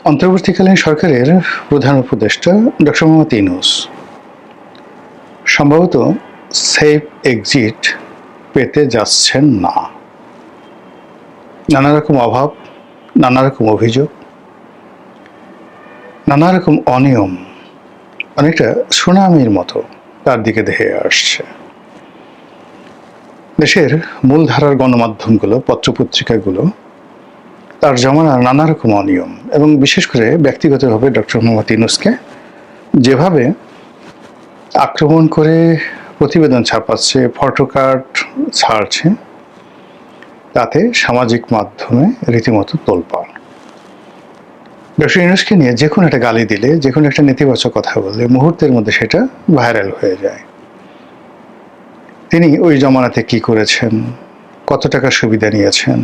অন্তর্বর্তীকালীন সরকারের প্রধান উপদেষ্টা ডক্টর মোহাম্মদ ইউনূস সম্ভবত সেফ এক্সিট পেতে যাচ্ছেন না। নানা রকম অভাব, নানা রকম অভিযোগ, নানা রকম অনিয়ম অনেকটা সুনামির মতো তার দিকে ধেয়ে আসছে। দেশের মূলধারার গণমাধ্যমগুলো, পত্রপত্রিকাগুলো তার জমানার নানা রকম অনিয়ম এবং বিশেষ করে ব্যক্তিগতভাবে ডক্টর মোহাম্মদ ইউনূসকে যেভাবে আক্রমণ করে প্রতিবেদন ছাপাচ্ছে, ফটোকার্ড ছাড়ছে, তাতে সামাজিক মাধ্যমে রীতিমতো তোলপাড়। ডক্টর ইউনূসকে নিয়ে যে কোনো একটা গালি দিলে, যে কোনো একটা নেতিবাচক কথা বললে মুহূর্তের মধ্যে সেটা ভাইরাল হয়ে যায়। তিনি ওই জমানাতে কি করেছেন, কত টাকা সুবিধা নিয়েছেন,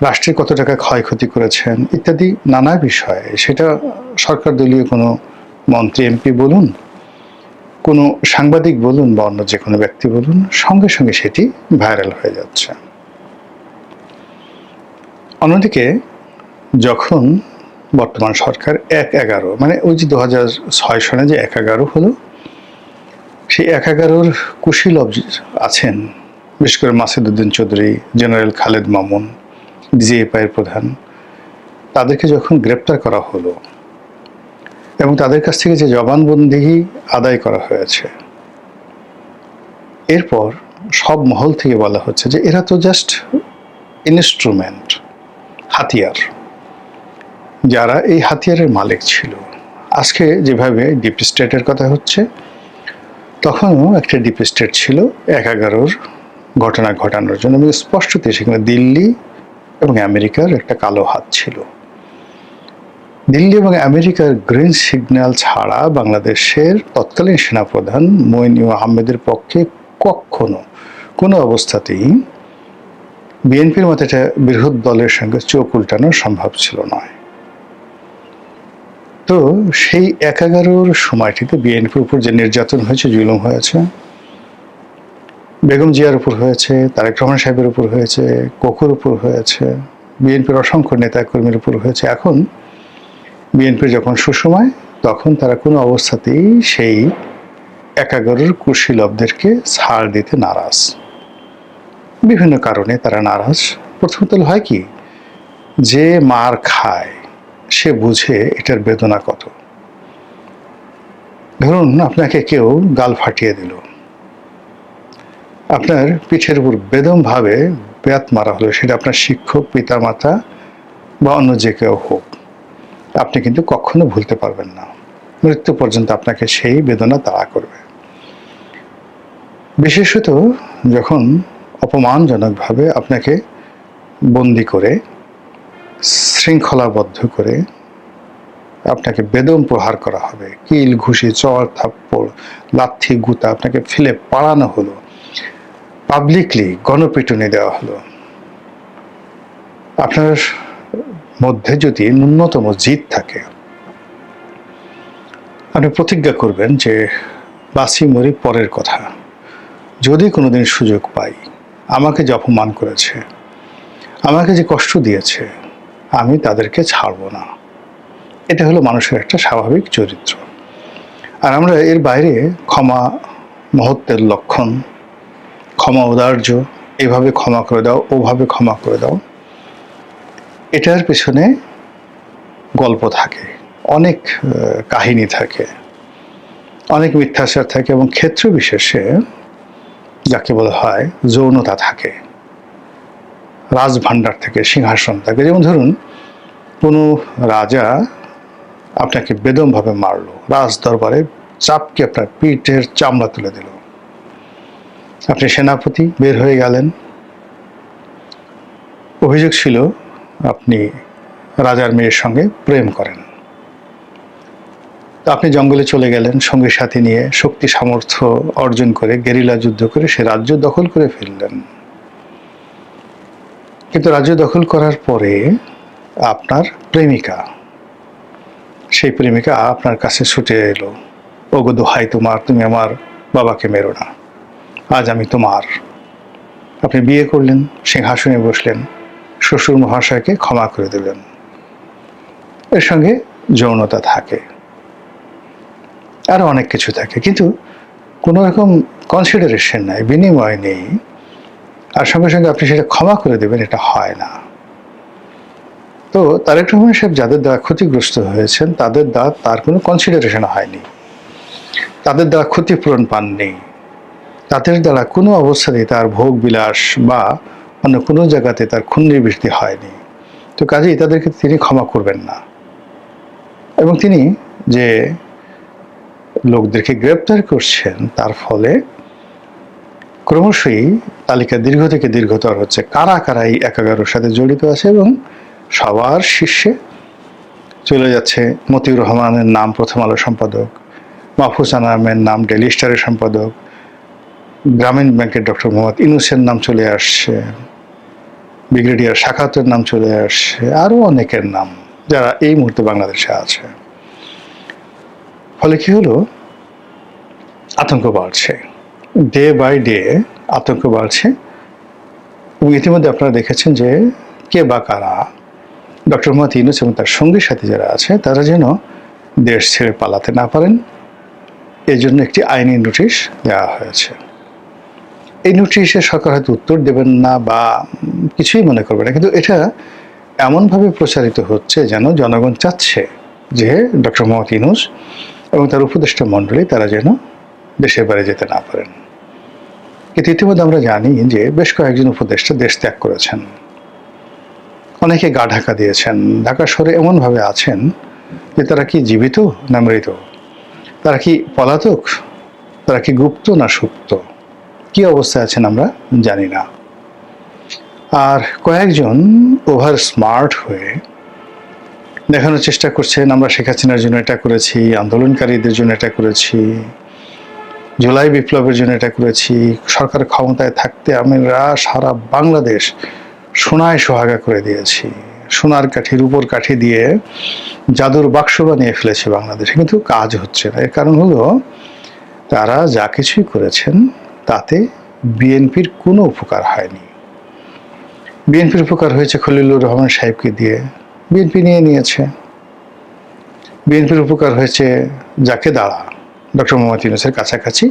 রাষ্ট্রের কত টাকা ক্ষয়ক্ষতি করেছেন ইত্যাদি নানা বিষয়ে, সেটা সরকার দলীয় কোনো মন্ত্রী এমপি বলুন, কোনো সাংবাদিক বলুন বা অন্য যে কোনো ব্যক্তি বলুন, সঙ্গে সঙ্গে সেটি ভাইরাল হয়ে যাচ্ছে। অন্যদিকে যখন বর্তমান সরকার ১/১১ মানে ওই যে ২০০৬ সনে যে ১/১১ হলো, সেই ১/১১ কুশীলব আছেন, বিশেষ করে মাসুদ উদ্দিন চৌধুরী, জেনারেল খালেদ মামুন, ডিজিএফআইয়ের প্রধান, তাদেরকে যখন গ্রেপ্তার করা হলো এবং তাদের কাছ থেকে যে জবানবন্দি আদায় করা হয়েছে, এরপর সব মহল থেকে বলা হচ্ছে যে এরা তো জাস্ট ইনস্ট্রুমেন্ট, হাতিয়ার। যারা এই হাতিয়ারের মালিক ছিল, আজকে যেভাবে ডিপ স্টেটের কথা হচ্ছে, তখনও একটা ডিপ স্টেট ছিল ১/১১ ঘটনা ঘটানোর জন্য, এবং স্পষ্টতই সেখানে দিল্লি এবং আমেরিকার একটা কালো হাত ছিল। দিল্লি এবং আমেরিকার গ্রিন সিগন্যাল ছাড়া বাংলাদেশের তৎকালীন সেনাপ্রধান মঈন আহমেদের পক্ষে কখনো কোনো অবস্থাতেই বিএনপির মতো একটা বৃহৎ দলের সঙ্গে চোখ উল্টানো সম্ভব ছিল নয়। তো সেই ১/১১ সময়টিতে বিএনপির উপর যে নির্যাতন হয়েছে, জুলুম হয়েছে, বেগম জিয়ার উপর হয়েছে, তারেক রহমান সাহেবের উপর হয়েছে, কোকুর উপর হয়েছে, বিএনপির অসংখ্য নেতাকর্মীর উপর হয়েছে। এখন বিএনপির যখন সুসময়, তখন তারা কোনো অবস্থাতেই সেই ১/১১ কুশীলবদেরকে ছাড় দিতে নারাজ। বিভিন্ন কারণে তারা নারাজ। প্রথমত হয় কি, যে মার খায় সে বুঝে এটার বেদনা কত। ধরুন আপনাকে কেউ গাল ফাটিয়ে দিল, আপনার পিঠের উপর বেদমভাবে বেত মারা হলো, সেটা আপনার শিক্ষক, পিতামাতা বা অন্য যে কেউ হোক, আপনি কিন্তু কখনো ভুলতে পারবেন না। মৃত্যু পর্যন্ত আপনাকে সেই বেদনা তাড়া করবে। বিশেষত যখন অপমানজনকভাবে আপনাকে বন্দি করে, শৃঙ্খলাবদ্ধ করে আপনাকে বেদম প্রহার করা হবে, কিল, ঘুষি, চড়, থাপ্পড়, লাথি, গুতা আপনাকে ফেলে পাড়ানো হলো, পাবলিকলি গণপিটুনি দেওয়া হলো, আপনার মধ্যে যদি ন্যূনতম জিদ থাকে, আপনি প্রতিজ্ঞা করবেন যে বাঁচি মরি পরের কথা, যদি কোনোদিন সুযোগ পাই, আমাকে যে অপমান করেছে, আমাকে যে কষ্ট দিয়েছে, আমি তাদেরকে ছাড়ব না। এটা হলো মানুষের একটা স্বাভাবিক চরিত্র। আর আমরা এর বাইরে ক্ষমা মহত্বের লক্ষণ, ক্ষমা ঔদার্য, এভাবে ক্ষমা করে দাও, ওভাবে ক্ষমা করে দাও, এটার পেছনে গল্প থাকে, অনেক কাহিনী থাকে, অনেক মিথ্যাচার থাকে, এবং ক্ষেত্র বিশেষে যাকে বলা হয় যৌনতা থাকে, রাজভাণ্ডার থেকে, সিংহাসন থাকে। যেমন ধরুন, কোনো রাজা আপনাকে বেদমভাবে মারলো, রাজ দরবারে চাপকে আপনার পিঠের চামড়া তুলে দিল, আপনি সেনাপতি বের হয়ে গেলেন, অভিযোগ ছিল আপনি রাজার মেয়ের সঙ্গে প্রেম করেন, আপনি জঙ্গলে চলে গেলেন সঙ্গী সাথী নিয়ে, শক্তি সামর্থ্য অর্জন করে, গেরিলা যুদ্ধ করে সে রাজ্য দখল করে ফেললেন। কিন্তু রাজ্য দখল করার পরে আপনার প্রেমিকা, সেই প্রেমিকা আপনার কাছে ছুটে এলো, ওগো দোহাই তোমার, তুমি আমার বাবাকে মেরো না, আজ আমি তোমার। আপনি বিয়ে করলেন, সিংহাসনে বসলেন, শ্বশুর মহাশয়কে ক্ষমা করে দিলেন। এর সঙ্গে যৌনতা থাকে, আরও অনেক কিছু থাকে, কিন্তু কোনো রকম কনসিডারেশন নাই, বিনিময় নেই, আর সঙ্গে সঙ্গে আপনি সেটা ক্ষমা করে দেবেন, এটা হয় না। তো তারেক রহমান সাহেব যাদের দ্বারা ক্ষতিগ্রস্ত হয়েছেন তাদের দ্বারা তার কোনো কনসিডারেশন হয়নি, তাদের দ্বারা ক্ষতিপূরণ পাননি, তাদের দ্বারা কোনো অবস্থাতেই তার ভোগ বিলাস বা অন্য কোনো জায়গাতে তার খুন নিবৃত্তি হয়নি। তো কাজেই তাদেরকে তিনি ক্ষমা করবেন না। এবং তিনি যে লোকদেরকে গ্রেপ্তার করছেন তার ফলে ক্রমশই তালিকা দীর্ঘ থেকে দীর্ঘতর হচ্ছে, কারা কারা এই 11-র সাথে জড়িত আছে, এবং সবার শীর্ষে চলে যাচ্ছে মতিউর রহমানের নাম প্রথম আলো সম্পাদক, মাহফুজ আনামের নাম ডেইলি স্টারের সম্পাদক, গ্রামীণ ব্যাংকের ডক্টর মোহাম্মদ ইউনূসের নাম চলে আসছে, ব্রিগেডিয়ার সাখাওয়াতের নাম চলে আসছে, আরও অনেকের নাম যারা এই মুহূর্তে বাংলাদেশে আছে। ফলে কি হলো, আতঙ্ক বাড়ছে, ডে বাই ডে আতঙ্ক বাড়ছে। এবং ইতিমধ্যে আপনারা দেখেছেন যে কে বা কারা ডক্টর মোহাম্মদ ইউনূস এবং তার সঙ্গী সাথী যারা আছে তারা যেন দেশ ছেড়ে পালাতে না পারেন, এই জন্য একটি আইনি নোটিশ দেওয়া হয়েছে। এই নোটিশে সরকার হয়তো উত্তর দেবেন না বা কিছুই মনে করবে না, কিন্তু এটা এমনভাবে প্রচারিত হচ্ছে যেন জনগণ চাচ্ছে যে ডক্টর মোহাম্মদ ইউনূস এবং তার উপদেষ্টা মণ্ডলী তারা যেন দেশের বাইরে যেতে না পারেন। কিন্তু ইতিমধ্যে আমরা জানি যে বেশ কয়েকজন উপদেষ্টা দেশ ত্যাগ করেছেন, অনেকে গা ঢাকা দিয়েছেন, ঢাকা শহরে এমনভাবে আছেন যে তারা কি জীবিত না মৃত, তারা কি পলাতক, তারা কি গুপ্ত না সুপ্ত, কি অবস্থায় আছেন আমরা জানি না। আর কয়েকজন ওভার স্মার্ট হয়ে দেখানোর চেষ্টা করছেন আমরা শেখ হাসিনার জন্য এটা করেছি, আন্দোলনকারীদের জন্য এটা করেছি, জুলাই বিপ্লবের জন্য এটা করেছি, সরকার ক্ষমতায় থাকতে আমরা সারা বাংলাদেশ সোনায় সোহাগা করে দিয়েছি, সোনার কাঠি রূপোর কাঠি দিয়ে জাদুর বাক্স বানিয়ে ফেলেছে বাংলাদেশে, কিন্তু কাজ হচ্ছে না। এর কারণ হলো তারা যা কিছুই করেছেন তাতে বিএনপির কোনো উপকার হয়নি। বিএনপির উপকার হয়েছে খলিলুর রহমান সাহেবকে দিয়ে, বিএনপি নিয়ে নিয়েছে। বিএনপির উপকার হয়েছে যাকে দ্বারা ডক্টর মোহাম্মদ ইউনূসের কাছাকাছি,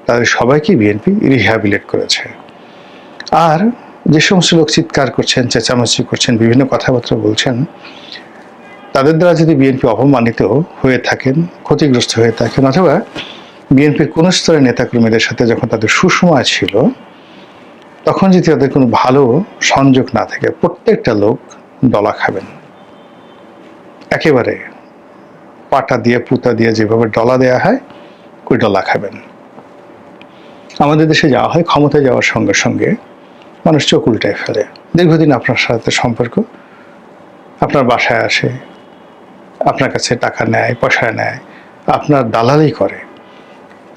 তাদের সবাইকে বিএনপি রিহ্যাবিলিট করেছে। আর যে সমস্ত লোক চিৎকার করছেন, চেঁচামেচি করছেন, বিভিন্ন কথাবার্তা বলছেন, তাদের দ্বারা যদি বিএনপি অপমানিত হয়ে থাকেন, ক্ষতিগ্রস্ত হয়ে থাকেন, অথবা বিএনপির কোন স্তরের নেতাকর্মীদের সাথে যখন তাদের সুসময় ছিল তখন যদি তাদের কোনো ভালো সংযোগ না থাকে, প্রত্যেকটা লোক ডলা খাবেন, একেবারে পাটা দিয়ে পুতা দিয়ে যেভাবে ডলা দেয়া হয় ওই ডলা খাবেন। আমাদের দেশে যাওয়া হয়, ক্ষমতায় যাওয়ার সঙ্গে সঙ্গে মানুষ চোখ উল্টায় ফেলে। দীর্ঘদিন আপনার সাথে সম্পর্ক, আপনার বাসায় আসে, আপনার কাছে টাকা নেয়, পয়সা নেয়, আপনার দালালি করে,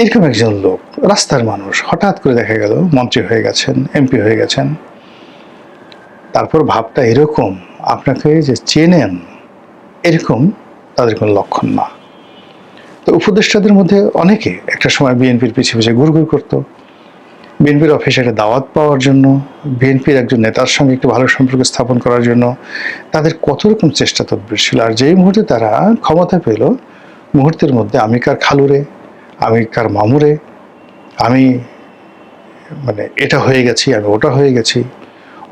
এরকম একজন লোক, রাস্তার মানুষ, হঠাৎ করে দেখা গেল মন্ত্রী হয়ে গেছেন, এমপি হয়ে গেছেন, তারপর ভাবটা এরকম আপনাকে যে চেনেন এরকম তাদের কোনো লক্ষণ না। তো উপদেষ্টাদের মধ্যে অনেকে একটা সময় বিএনপির পিছিয়ে পিছিয়ে ঘুরঘুর করতো, বিএনপির অফিসে একটা দাওয়াত পাওয়ার জন্য, বিএনপির একজন নেতার সঙ্গে একটু ভালো সম্পর্ক স্থাপন করার জন্য তাদের কত রকম চেষ্টা তদবির ছিল। আর যেই মুহূর্তে তারা ক্ষমতা পেল, মুহূর্তের মধ্যে আমি কার খালুরে, আমি কার মামুরে, আমি মানে এটা হয়ে গেছি, আমি ওটা হয়ে গেছি।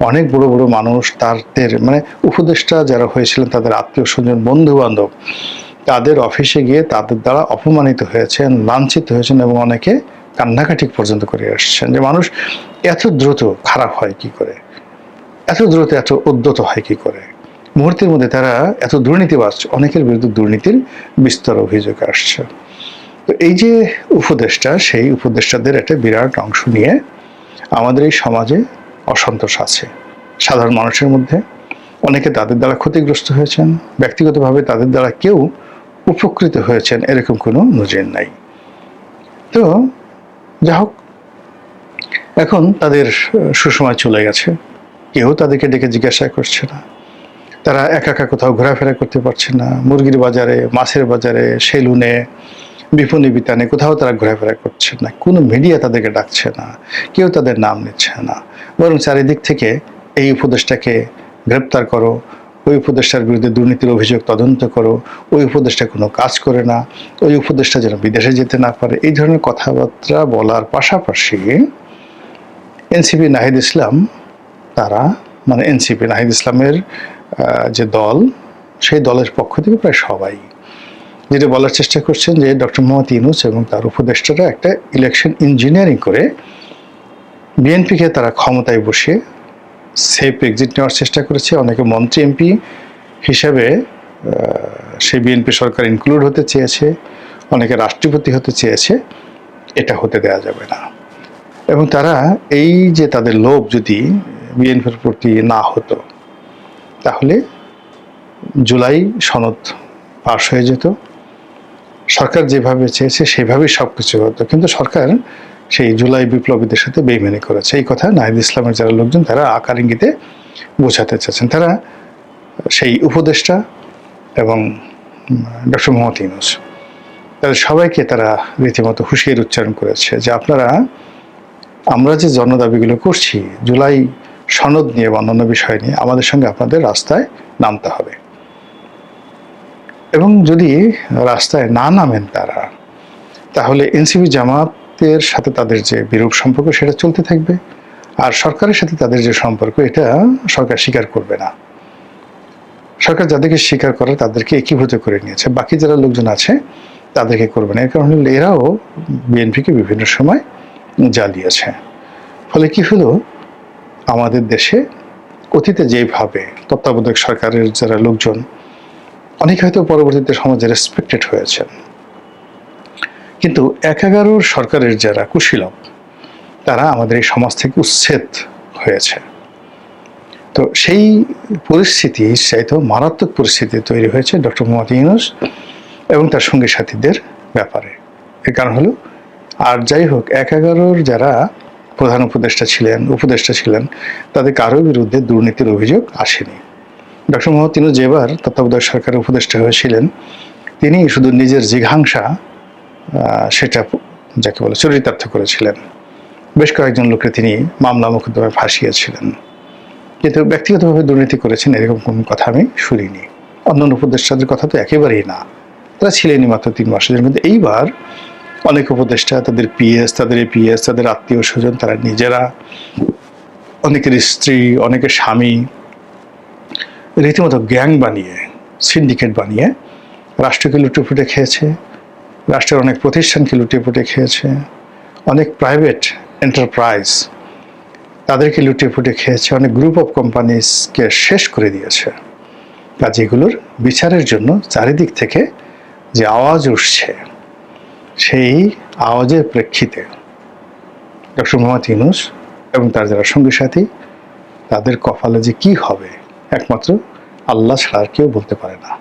অনেক বড় বড় মানুষ তাদের মানে উপদেষ্টা যারা হয়েছিলেন তাদের আত্মীয় স্বজন বন্ধু বান্ধব তাদের অফিসে গিয়ে তাদের দ্বারা অপমানিত হয়েছেন, লাঞ্ছিত হয়েছেন, এবং অনেকে কান্নাকাটি পর্যন্ত করে আসছেন যে মানুষ এত দ্রুত খারাপ হয় কি করে, এত দ্রুত এত উদ্যত হয় কি করে। মুহূর্তের মধ্যে তারা এত দুর্নীতিবাজ, অনেকের বিরুদ্ধে দুর্নীতির বিস্তর অভিযোগ আসছে। তো এই যে উপদেষ্টা, সেই উপদেষ্টাদের একটা বিরাট অংশ নিয়ে আমাদের এই সমাজে অসন্তোষ আছে সাধারণ মানুষের মধ্যে। অনেকে তাদের দ্বারা ক্ষতিগ্রস্ত হয়েছেন, ব্যক্তিগতভাবে তাদের দ্বারা কেউ উপকৃত হয়েছেন এরকম কোনো নজির নাই। তো যা হোক, এখন তাদের সুসময় চলে গেছে, কেউ তাদেরকে ডেকে জিজ্ঞাসা করছে না, তারা একা একা কোথাও ঘোরাফেরা করতে পারছে না, মুরগির বাজারে, মাছের বাজারে, সেলুনে, বিপণী বিতানে কোথাও তারা ঘোরাফেরা করছে না, কোনো মিডিয়া তাদেরকে ডাকছে না, কেউ তাদের নাম নিচ্ছে না, বরং চারিদিক থেকে এই উপদেশটাকে গ্রেপ্তার করো, ওই উপদেষ্টার বিরুদ্ধে দুর্নীতির অভিযোগ তদন্ত করো, ওই উপদেষ্টা কোনো কাজ করে না, ওই উপদেষ্টা যেন বিদেশে যেতে না পারে, এই ধরনের কথাবার্তা বলার পাশাপাশি এনসিপি নাহিদ ইসলাম তারা মানে এনসিপি নাহিদ ইসলামের যে দল, সেই দলের পক্ষ থেকে প্রায় সবাই যেটা বলার চেষ্টা করছেন যে ডক্টর মোহাম্মদ ইউনূস এবং তার উপদেষ্টারা একটা ইলেকশন ইঞ্জিনিয়ারিং করে বিএনপিকে তারা ক্ষমতায় বসিয়ে সেফ এক্সিট নেওয়ার চেষ্টা করেছে। অনেকে মন্ত্রী এমপি হিসাবে সেই বিএনপি সরকার ইনক্লুড হতে চেয়েছে, অনেকে রাষ্ট্রপতি হতে চেয়েছে। এটা হতে দেওয়া যাবে না। এবং তারা এই যে তাদের লোভ যদি বিএনপির প্রতি না হতো, তাহলে জুলাই সনদ পাশ হয়ে যেত, সরকার যেভাবে চেয়েছে সেভাবেই সব কিছু হতো। কিন্তু সরকার সেই জুলাই বিপ্লবীদের সাথে বেইমানি করেছে। এই কথা নাহিদ ইসলামের যারা লোকজন তারা আকার ইঙ্গিতে বোঝাতে চাচ্ছেন। তারা সেই উপদেষ্টা এবং ডক্টর মোহাম্মদ ইউনূস তাদের সবাইকে তারা রীতিমতো হুঁশিয়ারি উচ্চারণ করেছে যে আপনারা, আমরা যে জনদাবিগুলো করছি জুলাই সনদ নিয়ে বা অন্যান্য বিষয় নিয়ে, আমাদের সঙ্গে আপনাদের রাস্তায় নামতে হবে। এবং যদি রাস্তায় না নামেন তারা, তাহলে এনসিপি জামাতের সাথে তাদের যে বিরূপ সম্পর্ক সেটা চলতে থাকবে, আর সরকারের সাথে তাদের যে সম্পর্ক এটা সরকার স্বীকার করবে না। সরকার যাদেরকে স্বীকার করে তাদেরকে একীভূত করে নিয়েছে, বাকি যারা লোকজন আছে তাদেরকে করবে না। এর কারণে এরাও বিএনপিকে বিভিন্ন সময় জ্বালিয়েছে। ফলে কি হলো, আমাদের দেশে অতীতে যেভাবে তত্ত্বাবধায়ক সরকারের যারা লোকজন অনেকে হয়তো পরবর্তীতে সমাজে রেসপেক্টেড হয়েছেন, কিন্তু ১/১১ সরকারের যারা কুশীলব তারা আমাদের এই সমাজ থেকে উচ্ছেদ হয়েছে। তো সেই পরিস্থিতি চাইতেও মারাত্মক পরিস্থিতি তৈরি হয়েছে ডক্টর মোহাম্মদ ইউনূস এবং তার সঙ্গী সাথীদের ব্যাপারে। এর কারণ হলো, আর যাই হোক ১/১১ যারা প্রধান উপদেষ্টা ছিলেন তাদের কারোর বিরুদ্ধে দুর্নীতির অভিযোগ আসেনি। ডক্টর মোহাম্মদ ইউনূস যেবার তত্ত্বাবধায়ক সরকারের উপদেষ্টা হয়েছিলেন, তিনি শুধু নিজের জিঘাংসা সেটা যাকে বলে চরিতার্থ করেছিলেন। বেশ কয়েকজন লোককে তিনি মামলা মোকদ্দমায় ফাঁসিয়েছিলেন, কিন্তু ব্যক্তিগতভাবে দুর্নীতি করেছেন এরকম কোনো কথা আমি শুনিনি। অন্যান্য উপদেষ্টাদের কথা তো একেবারেই না, তারা ছিলেনই মাত্র 3 মাসের মধ্যে। এইবার অনেক উপদেষ্টা, তাদের পিএস, তাদের এপিএস, তাদের আত্মীয় স্বজন, তারা নিজেরা, অনেকের স্ত্রী, অনেকের স্বামী রীতিমতো গ্যাং বানিয়ে, সিন্ডিকেট বানিয়ে রাষ্ট্রকে লুটেপুটে খেয়েছে, রাষ্ট্রের অনেক প্রতিষ্ঠানকে লুটেপুটে খেয়েছে, অনেক প্রাইভেট এন্টারপ্রাইজ তাদেরকে লুটেপুটে খেয়েছে, অনেক গ্রুপ অফ কোম্পানিজকে শেষ করে দিয়েছে। কাজে এগুলোর বিচারের জন্য চারিদিক থেকে যে আওয়াজ উঠছে, সেই আওয়াজের প্রেক্ষিতে ডক্টর মোহাম্মদ ইউনূস এবং তার যারা সঙ্গী সাথী তাদের কপালে যে কি হবে একমাত্র আল্লাহ ছাড়া আর কেউ বলতে পারে না।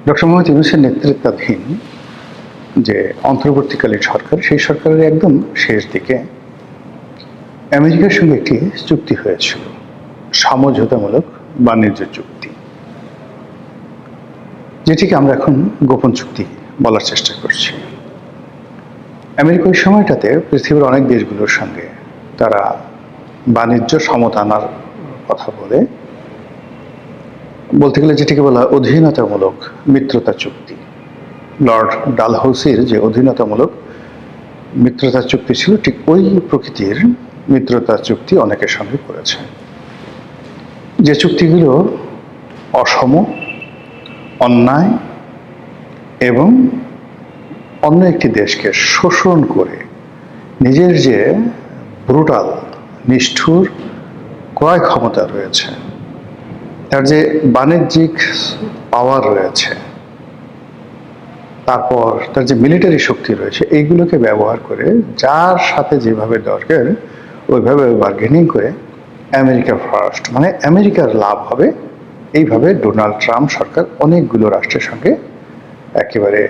ডক্টর মোহাম্মদ ইউনূসের নেতৃত্বাধীন যে অন্তর্বর্তীকালীন সরকার, সেই সরকারের একদম শেষ দিকে আমেরিকার সঙ্গে একটি চুক্তি হয়েছিল, সমঝোতামূলক বাণিজ্য চুক্তি, যেটিকে আমরা এখন গোপন চুক্তি বলার চেষ্টা করছি। আমেরিকা ওই সময়টাতে পৃথিবীর অনেক দেশগুলোর সঙ্গে তারা বাণিজ্য সমতা আনার কথা বলতে গেলে যেটিকে বলা হয় অধীনতামূলক মিত্রতা চুক্তি। লর্ড ডালহৌসির যে অধীনতামূলক মিত্রতা চুক্তি ছিল, ঠিক ওই প্রকৃতির মিত্রতা চুক্তি অনেকের সঙ্গে করেছে, যে চুক্তিগুলো অসম, অন্যায় এবং অন্য একটি দেশকে শোষণ করে নিজের যে ব্রুটাল, নিষ্ঠুর ক্রয় ক্ষমতা রয়েছে, তার যে বাণিজ্যিক পাওয়ার রয়েছে, তারপর তার যে মিলিটারি শক্তি রয়েছে, এইগুলোকে ব্যবহার করে যার সাথে যেভাবে দরকার ওইভাবে বার্গেনিং করে আমেরিকা ফার্স্ট, মানে আমেরিকার লাভ হবে, এইভাবে ডোনাল্ড ট্রাম্প সরকার অনেকগুলো রাষ্ট্রের সঙ্গে একেবারে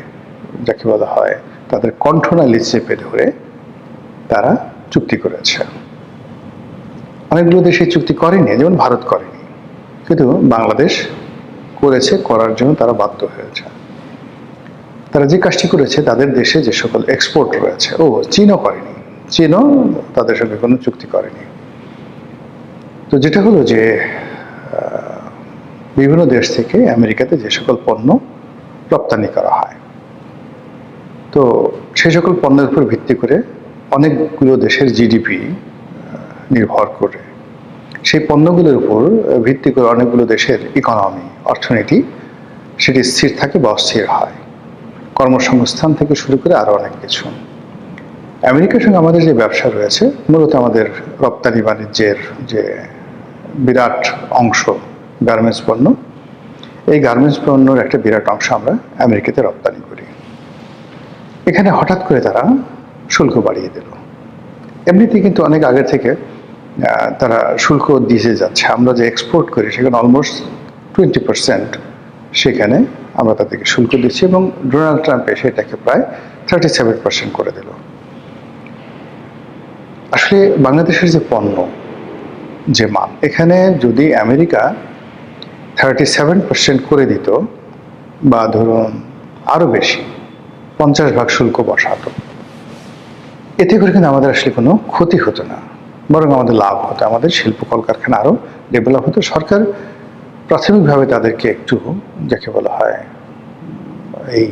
যাকে বলা হয় তাদের কণ্ঠনালী চেপে ধরে তারা চুক্তি করেছে। অনেকগুলো দেশ এই চুক্তি করেনি, যেমন ভারত করেনি, কিন্তু বাংলাদেশ করেছে, করার জন্য তারা বাধ্য হয়েছে। তারা যে কাজটি করেছে, তাদের দেশে যে সকল এক্সপোর্ট রয়েছে, চীনও করেনি, চীনও তাদের সঙ্গে কোনো চুক্তি করেনি। তো যেটা হলো যে বিভিন্ন দেশ থেকে আমেরিকাতে যে সকল পণ্য রপ্তানি করা হয়, তো সেই সকল পণ্যের উপর ভিত্তি করে অনেকগুলো দেশের জিডিপি নির্ভর করে। সেই পণ্যগুলোর উপর ভিত্তি করে অনেকগুলো দেশের ইকোনমি, অর্থনীতি সেটি স্থির থাকে বা অস্থির হয়, কর্মসংস্থান থেকে শুরু করে আরও অনেক কিছু। আমেরিকার সঙ্গে আমাদের যে ব্যবসা রয়েছে, মূলত আমাদের রপ্তানি বাণিজ্যের যে বিরাট অংশ গার্মেন্টস পণ্য, এই গার্মেন্টস পণ্যর একটা বিরাট অংশ আমরা আমেরিকাতে রপ্তানি করি। এখানে হঠাৎ করে তারা শুল্ক বাড়িয়ে দিল। এমনিতেই কিন্তু অনেক আগে থেকে তারা শুল্ক দিয়ে যাচ্ছে। আমরা যে এক্সপোর্ট করি সেখানে অলমোস্ট 20% সেখানে আমরা তাদেরকে শুল্ক দিচ্ছি, এবং ডোনাল্ড ট্রাম্প এসে এটাকে প্রায় 37% করে দিল। আসলে বাংলাদেশের যে পণ্য, যে মান, এখানে যদি আমেরিকা 37% করে দিত, বা ধরুন আরও বেশি 50% শুল্ক বসাতো, এতে করে কিন্তু আমাদের আসলে কোনো ক্ষতি হতো না, বরং আমাদের লাভ হতো, আমাদের শিল্প কলকারখানা আরও ডেভেলপ হতো। সরকার প্রাথমিকভাবে তাদেরকে একটু, যাকে বলা হয়, এই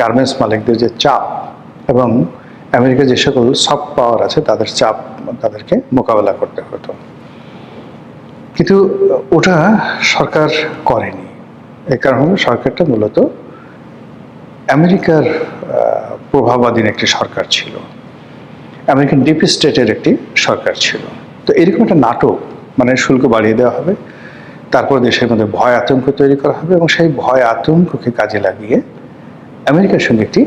গার্মেন্টস মালিকদের যে চাপ এবং আমেরিকার যে সকল সফট পাওয়ার আছে তাদের চাপ তাদেরকে মোকাবেলা করতে হতো, কিন্তু ওটা সরকার করেনি। এই কারণে সরকারটা মূলত আমেরিকার প্রভাবাধীন একটি সরকার ছিল, আমেরিকান ডিপ স্টেটের একটি সরকার ছিল। তো এরকম একটা নাটক, মানে শুল্ক বাড়িয়ে দেওয়া হবে, তারপর দেশের মধ্যে ভয় আতঙ্ক তৈরি করা হবে, এবং সেই ভয় আতঙ্ককে কাজে লাগিয়ে আমেরিকার সঙ্গে একটি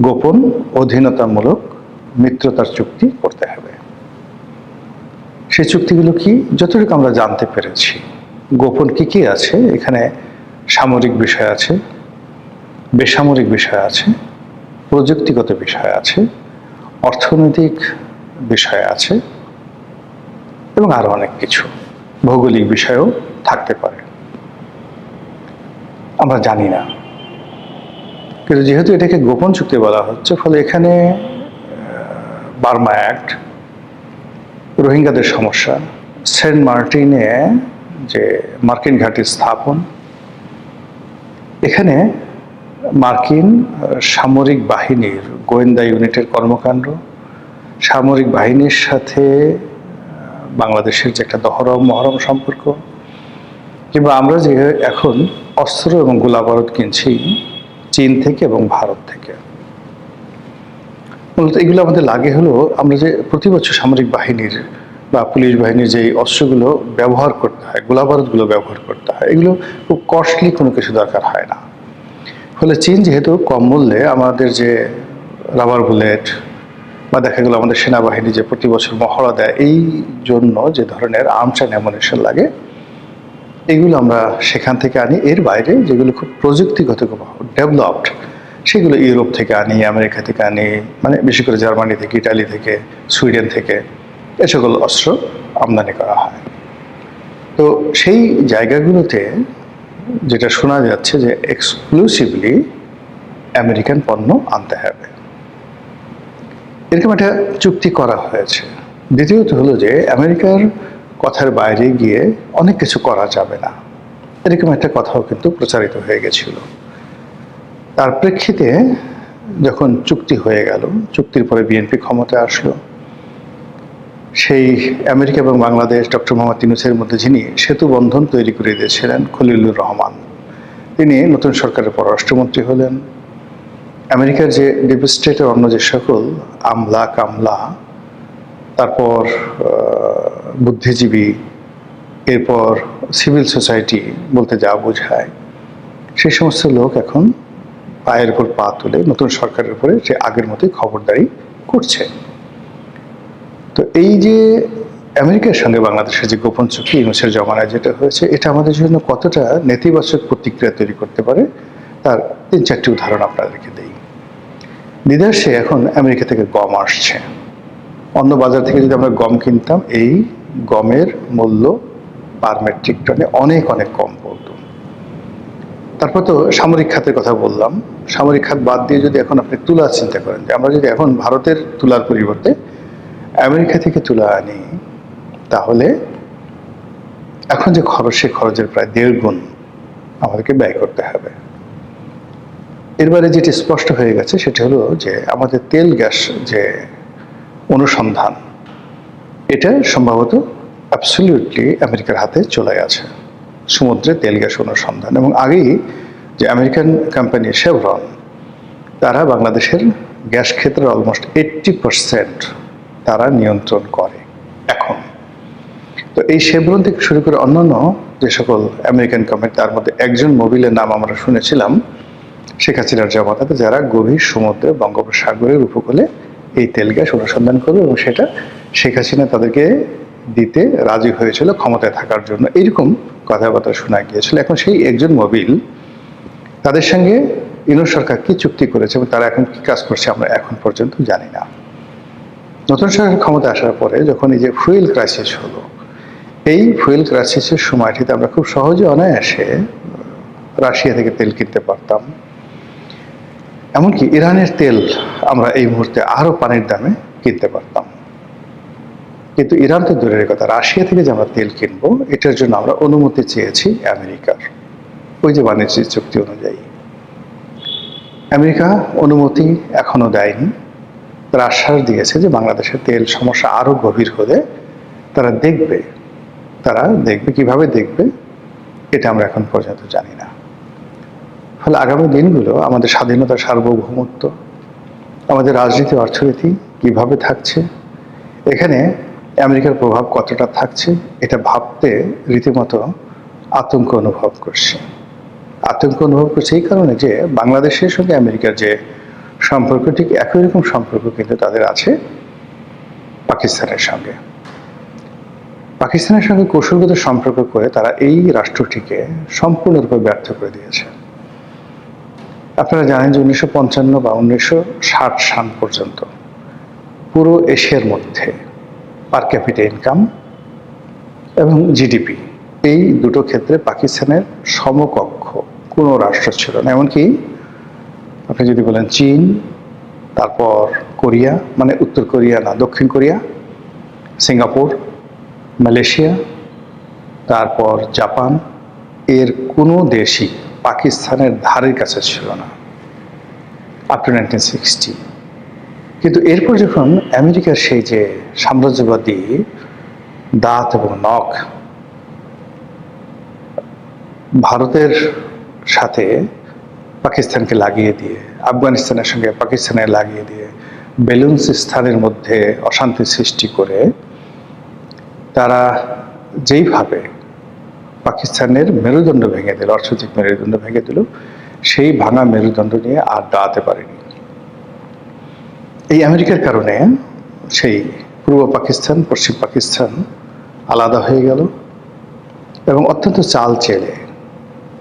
গোপন অধীনতামূলক মিত্রতার চুক্তি করতে হবে। সেই চুক্তিগুলো কি, যতটুকু আমরা জানতে পেরেছি, গোপন কি কি আছে এখানে, সামরিক বিষয় আছে, বেসামরিক বিষয় আছে, প্রযুক্তিগত বিষয় আছে, অর্থনৈতিক বিষয় আছে, এবং আরো অনেক কিছু, ভৌগোলিক বিষয়ও থাকতে পারে, আমরা জানি না। কিন্তু যেহেতু এটাকে গোপন চুক্তি বলা হচ্ছে, ফলে এখানে বার্মা অ্যাক্ট, রোহিঙ্গাদের সমস্যা, সেন্ট মার্টিনে যে মার্কিন ঘাঁটি স্থাপন, এখানে মার্কিন সামরিক বাহিনীর গোয়েন্দা ইউনিটের কর্মকাণ্ড, সামরিক বাহিনীর সাথে বাংলাদেশের যে একটা দহরম মহরম সম্পর্ক, কিংবা আমরা যে এখন অস্ত্র এবং গোলাবারুদ কিনছি চীন থেকে এবং ভারত থেকে, মূলত এগুলো আমাদের লাগে হলো আমরা যে প্রতি বছর সামরিক বাহিনীর বা পুলিশ বাহিনীর যে অস্ত্রগুলো ব্যবহার করতে হয়, গোলাবারুদগুলো ব্যবহার করতে হয়, এগুলো খুব কস্টলি কোনো কিছু দরকার হয় না। ফলে চীন যেহেতু কম মূল্যে আমাদের যে রাবার বুলেট, বা দেখা গেল আমাদের সেনাবাহিনী যে প্রতি বছর মহড়া দেয়, এই জন্য যে ধরনের আর্মস অ্যান্ড অ্যামুনিশন লাগে, এগুলো আমরা সেখান থেকে আনি। এর বাইরে যেগুলো খুব প্রযুক্তিগত ডেভেলপড, সেগুলো ইউরোপ থেকে আনি, আমেরিকা থেকে আনি, মানে বেশি করে জার্মানি থেকে, ইটালি থেকে, সুইডেন থেকে এ সকল অস্ত্র আমদানি করা হয়। তো সেই জায়গাগুলোতে যেটা শোনা যাচ্ছে যে এক্সক্লুসিভলি আমেরিকান পণ্য আনতে হবে, এরকম একটা চুক্তি করা হয়েছে। দ্বিতীয়ত হলো যে আমেরিকার কথার বাইরে গিয়ে অনেক কিছু করা যাবে না, এরকম একটা কথাও কিন্তু প্রচারিত হয়ে গেছিল। তার প্রেক্ষিতে যখন চুক্তি হয়ে গেল, চুক্তির পরে বিএনপি ক্ষমতায় আসলো, সেই আমেরিকা এবং বাংলাদেশ, ডক্টর মোহাম্মদ ইউনূসের মধ্যে যিনি সেতু বন্ধন তৈরি করে দিয়েছিলেন খলিলুর রহমান, তিনি নতুন সরকারের পররাষ্ট্রমন্ত্রী হলেন। আমেরিকার যে ডিপ স্টেটের অন্য যে সকল আমলা কামলা, তারপর বুদ্ধিজীবী, এরপর সিভিল সোসাইটি বলতে যা বোঝায়, সেই সমস্ত লোক এখন পায়ের উপর পা তুলে নতুন সরকারের উপরে যে আগের মতোই খবরদারি করছে। তো এই যে আমেরিকার সঙ্গে বাংলাদেশের যে গোপন চুক্তি ইউনূসের জমানায় যেটা হয়েছে, এটা আমাদের জন্য কতটা নেতিবাচক প্রতিক্রিয়া তৈরি করতে পারে তার 3-4টি উদাহরণ আপনাদেরকে দিই। বিদেশে এখন আমেরিকা থেকে গম আসছে, অন্য বাজার থেকে যদি আমরা গম কিনতাম, এই গমের মূল্য পার মেট্রিক টনে অনেক অনেক কম পড়তো। তারপর তো সামরিক খাতের কথা বললাম, সামরিক খাত বাদ দিয়ে যদি এখন আপনি তুলা চিন্তা করেন, যে আমরা যদি এখন ভারতের তুলার পরিবর্তে আমেরিকা থেকে তুলা আনি, তাহলে এখন যে খরচ, সে খরচের প্রায় 1.5 গুণ আমাদেরকে ব্যয় করতে হবে। এরবারে যেটি স্পষ্ট হয়ে গেছে সেটা হলো যে আমাদের তেল গ্যাস যে অনুসন্ধান, এটা সম্ভবত অ্যাবসলিউটলি আমেরিকার হাতে চলে গেছে, সমুদ্রে তেল গ্যাস অনুসন্ধান। এবং আগেই যে আমেরিকান কোম্পানি শেভরন, তারা বাংলাদেশের গ্যাস ক্ষেত্রের অলমোস্ট 80% তারা নিয়ন্ত্রণ করে এখন। তো এই শেভরন থেকে শুরু করে অন্যান্য যে সকল আমেরিকান কোম্পানি, তার মধ্যে একজন মোবিলের নাম আমরা শুনেছিলাম শেখ হাসিনার জামানাতে, যারা গভীর সমুদ্রে বঙ্গোপসাগরের উপকূলে এই তেল গ্যাস অনুসন্ধান করবে, এবং সেটা শেখ হাসিনা তাদেরকে দিতে রাজি হয়েছিল ক্ষমতায় থাকার জন্য, এইরকম কথাবার্তা শোনা গিয়েছিল। এখন সেই একজন মোবিল, তাদের সঙ্গে ইউনূস সরকার কি চুক্তি করেছে এবং তারা এখন কি কাজ করছে আমরা এখন পর্যন্ত জানি না। নতুন সরকার ক্ষমতা আসার পরে যখন এই যে ফুয়েল ক্রাইসিস হলো, এই ফুয়েল ক্রাইসিসের সময়টিতে আমরা খুব সহজে অনায়াসে রাশিয়া থেকে তেল কিনতে পারতাম। এমনকি ইরানের তেল আমরা এই মুহূর্তে আরো পানির দামে কিনতে পারতাম। কিন্তু ইরান তো দূরের কথা, রাশিয়া থেকে যে আমরা তেল কিনবো, এটার জন্য আমরা অনুমতি চেয়েছি আমেরিকার, ওই যে বাণিজ্য চুক্তি অনুযায়ী। আমেরিকা অনুমতি এখনো দেয়নি। তারা আশ্বাস দিয়েছে যে বাংলাদেশের তেল সমস্যা আরো গভীর হলে তারা দেখবে। কিভাবে দেখবে এটা আমরা এখন পর্যন্ত জানি না। ফলে আগামী দিনগুলো আমাদের স্বাধীনতা, সার্বভৌমত্ব, আমাদের রাজনীতি, অর্থনীতি কিভাবে থাকছে, এখানে আমেরিকার প্রভাব কতটা থাকছে, এটা ভাবতে রীতিমতো আতঙ্ক অনুভব করছে। এই কারণে যে বাংলাদেশের সঙ্গে আমেরিকার যে সম্পর্ক, ঠিক একই রকম সম্পর্ক কিন্তু তাদের আছে পাকিস্তানের সঙ্গে। পাকিস্তানের সঙ্গে কৌশলগত সম্পর্ক করে তারা এই রাষ্ট্রটিকে সম্পূর্ণরূপে ব্যর্থ করে দিয়েছে। আপনারা জানেন যে 1955 বা 1960 সাল পর্যন্ত পুরো এশিয়ার মধ্যে পার ক্যাপিটা ইনকাম এবং জিডিপি, এই দুটো ক্ষেত্রে পাকিস্তানের সমকক্ষ কোনো রাষ্ট্র ছিল না। এমনকি আপনি যদি বলেন চীন, তারপর কোরিয়া, মানে উত্তর কোরিয়া না, দক্ষিণ কোরিয়া, সিঙ্গাপুর, মালয়েশিয়া, তারপর জাপান, এর কোনো দেশই পাকিস্তানের ধারের কাছে ছিল না আপ টু 1960। কিন্তু এরপর যখন আমেরিকার সেই যে সাম্রাজ্যবাদী দাঁত এবং নখ ভারতের সাথে পাকিস্তানকে লাগিয়ে দিয়ে, আফগানিস্তানের সঙ্গে পাকিস্তানের লাগিয়ে দিয়ে বেলুচিস্তানের মধ্যে অশান্তি সৃষ্টি করে, তারা যেইভাবে পাকিস্তানের মেরুদণ্ড ভেঙে দিল, অর্থনৈতিক মেরুদণ্ড ভেঙে দিল, সেই ভাঙা মেরুদণ্ড নিয়ে আর দাঁড়াতে পারেনি। এই আমেরিকার কারণে সেই পূর্ব পাকিস্তান, পশ্চিম পাকিস্তান আলাদা হয়ে গেল এবং অত্যন্ত চাল চেলে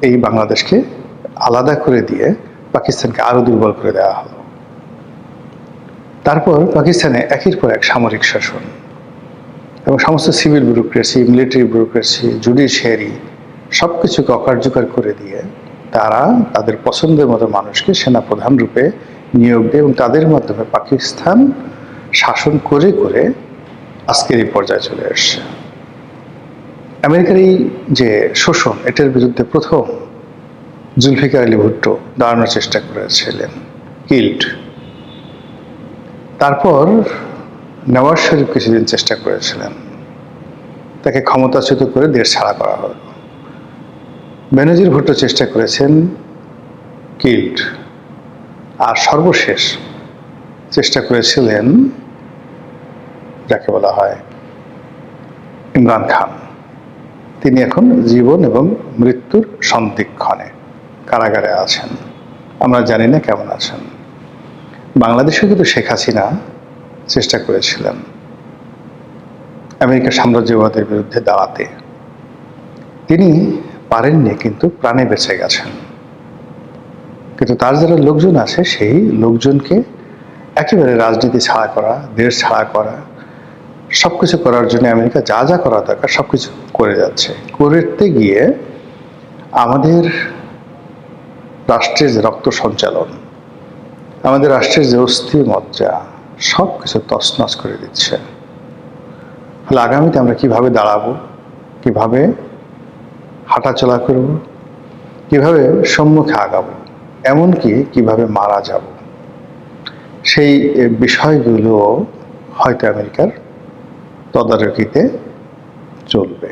এই বাংলাদেশকে আলাদা করে দিয়ে পাকিস্তানকে আরো দুর্বল করে দেওয়া হলো। তারপর পাকিস্তানে একের পর এক সামরিক শাসন এবং সমস্ত civil bureaucracy, military bureaucracy, judiciary সবকিছুকে অকার্যকর করে দিয়ে তারা তাদের পছন্দের মতো মানুষকে সেনাপ্রধান রূপে নিয়োগ দেয় এবং তাদের মাধ্যমে পাকিস্তান শাসন করে করে আজকের এই পর্যায়ে চলে আসছে। আমেরিকার এই যে শোষণ, এটার বিরুদ্ধে প্রথম জুলফিকার আলী ভুট্টো দাঁড়ানোর চেষ্টা করেছিলেন, কিল্ড। তারপর নওয়াজ শরীফ কিছুদিন চেষ্টা করেছিলেন, তাকে ক্ষমতাচ্যুত করে দেশ ছাড়া করা হলো। বেনজির ভুট্টো চেষ্টা করেছেন, কিল্ড। আর সর্বশেষ চেষ্টা করেছিলেন যাকে বলা হয় ইমরান খান। তিনি এখন জীবন এবং মৃত্যুর সন্ধিক্ষণে কারাগারে আছেন, আমরা জানি না কেমন আছেন। বাংলাদেশে কিন্তু শেখ হাসিনা চেষ্টা করেছিলেন আমেরিকার সাম্রাজ্যবাদের বিরুদ্ধে দাঁড়াতে, তিনি পারেননি, কিন্তু প্রাণে বেঁচে গেছেন। কিন্তু তার যারা লোকজন আছে, সেই লোকজনকে একেবারে রাজনীতি ছাড়া করা, দেশ ছাড়া করা, সবকিছু করার জন্য আমেরিকা যা যা করা দরকার সবকিছু করে যাচ্ছে। করতে গিয়ে আমাদের রাষ্ট্রের যে রক্ত সঞ্চালন, আমাদের রাষ্ট্রের যে অস্থি মজ্জা, সবকিছু তছনছ করে দিচ্ছে। ফলে আগামীতে আমরা কিভাবে দাঁড়াবো, কিভাবে হাঁটাচলা করব, কিভাবে সম্মুখে আগাবো, এমনকি কিভাবে মারা যাব, সেই বিষয়গুলো হয়তো আমেরিকার তদারকিতে চলবে।